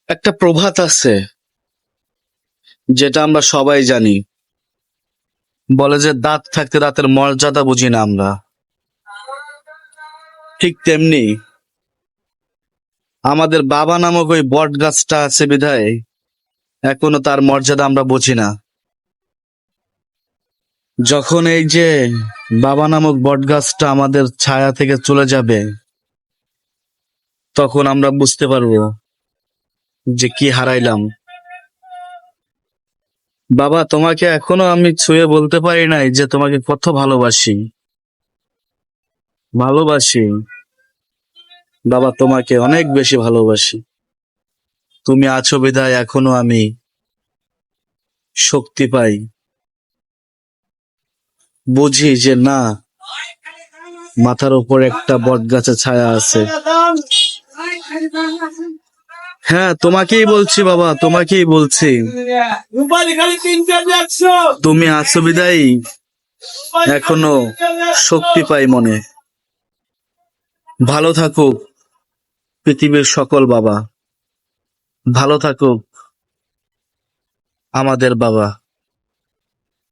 একটা প্রবাদ আছে যেটা আমরা সবাই জানি। বলে যে দাঁত থাকতে দাঁতের মর্যাদা বুঝি না আমরা। ঠিক তেমনি আমাদের বাবা নামক ওই বট গাছটা আছে বিধায় এখনো তার মর্যাদা আমরা বুঝি না। যখন এই যে বাবা নামক বট গাছটা আমাদের ছায়া থেকে চলে যাবে, তখন আমরা বুঝতে পারবো যে কি হারাইলাম। বাবা, তোমাকে এখনো আমি ছুঁয়ে বলতে পারি নাই যে তোমাকে কত ভালোবাসি। ভালোবাসি বাবা, তোমাকে অনেক বেশি ভালোবাসি। তুমি আছো বিধায় এখনো আমি শক্তি পাই, বুঝি যে না, মাথার উপর একটা বট গাছের ছায়া আছে। হ্যাঁ, তোমাকেই বলছি বাবা, তোমাকেই বলছি। তুমি আছো বিধায় এখনো শক্তি পাই মনে। ভালো থাকুক পৃথিবীর সকল বাবা, ভালো থাকুক আমাদের বাবা।